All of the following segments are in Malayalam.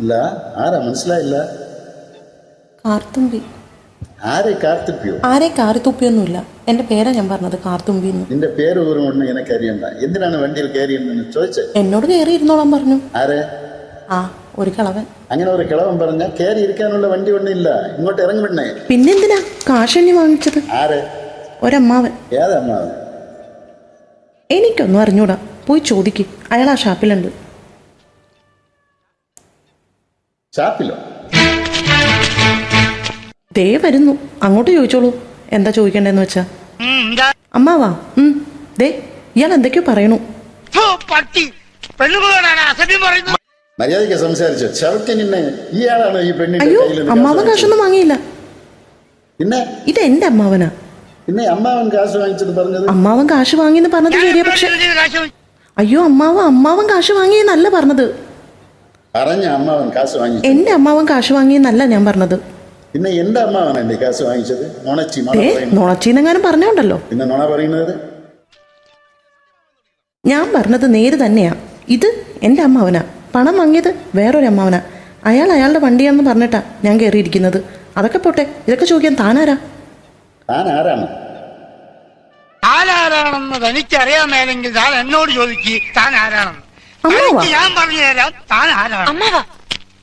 ഇല്ല, ആരാ മനസ്സിലായില്ല? കാർത്തുമ്പി. ആരെ കാർത്തുപ്പിയോ? ആരെ കാർത്തുപ്പിയൊന്നുമില്ല, എന്റെ പേരാ ഞാൻ പറഞ്ഞത്, കാർത്തുമ്പി. നിന്റെ പേര് പോലും ഒന്നും എനിക്ക് അറിയണ്ട. എന്തിനാണ് വണ്ടിയിൽ കയറിയെന്ന് ചോദിച്ചത്? എന്നോട് കയറി ഇരുന്നോളാൻ പറഞ്ഞു. ആരെ? ആ, ഒരു കിളവൻ. അങ്ങനെ ഒരു കിളവൻ പറഞ്ഞ കയറി ഇരിക്കാനുള്ള വണ്ടി ഒന്നുമില്ല, ഇങ്ങോട്ട് ഇറങ്ങി വിടണേ. പിന്നെന്തിനാ കാശെണ്ണി വാങ്ങിച്ചത്? ആരെ? ഒരമ്മാവൻ. ഏതമ്മാവൻ? എനിക്കൊന്നും അറിഞ്ഞൂടാ, പോയി ചോദിക്ക്, അയാൾ ആ ഷാപ്പിലുണ്ട്. ഷാപ്പിലോ? ദേ വരുന്നു, അങ്ങോട്ട് ചോദിച്ചോളൂ എന്താ ചോദിക്കണ്ടെന്ന് വെച്ചാ. അമ്മാവാ, ദേ ഇയാൾ എന്തൊക്കെയോ പറയണു. മര്യാദയ്ക്ക് സംസാരിച്ചു ചവിട്ടി നിന്നെ. ഇയാളാണോ ഈ പെണ്ണിന്റെ? അയ്യോ, അമ്മാവൻ കാശൊന്നും വാങ്ങിയില്ല. പിന്നെ ഇത് എന്റെ അമ്മാവനാ. പിന്നെ അമ്മാവൻ കാശ് വാങ്ങിച്ചത് പറഞ്ഞത്? അമ്മാവൻ കാശ് വാങ്ങിന്ന് പറഞ്ഞത് ശരിയാ, പക്ഷെ അയ്യോ അമ്മാവൻ കാശ് വാങ്ങിയെന്നല്ല പറഞ്ഞത്. പറഞ്ഞ അമ്മാവൻ കാശ് വാങ്ങി. എന്റെ അമ്മാവൻ കാശ് വാങ്ങിയെന്നല്ല ഞാൻ പറഞ്ഞത്. പിന്നെ എന്റെ അമ്മാവനല്ലേ കാശ് വാങ്ങിച്ചത്? നുണച്ചീനെങ്ങാനും പറഞ്ഞോണ്ടല്ലോ. പിന്നെ നുണ പറയുന്നത്? ഞാൻ പറഞ്ഞത് നേര് തന്നെയാ. ഇത് എന്റെ അമ്മാവനാ, പണം വാങ്ങിയത് വേറൊരു അമ്മാവനാ. അയാളുടെ വണ്ടിയാണെന്ന് പറഞ്ഞിട്ടാ ഞാൻ കയറിയിരിക്കുന്നത്. അതൊക്കെ പോട്ടെ, ഇതൊക്കെ ചോദിക്കാൻ താനാരാ? താൻ ആരാണ്? താനാരാണെന്ന് എനിക്കറിയാമേലെങ്കിൽ താൻ എന്നോട് ചോദിക്ക് താൻ ആരാണെന്ന്. ഞാൻ പറഞ്ഞു തരാം താൻ ആരാണ്.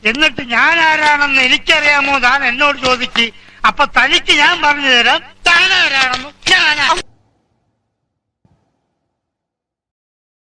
എന്നിട്ട് ഞാൻ ആരാണെന്ന് എനിക്കറിയാമോ താൻ എന്നോട് ചോദിക്ക്. അപ്പൊ തനിക്ക് ഞാൻ പറഞ്ഞു തരാം താൻ ആരാണെന്ന്.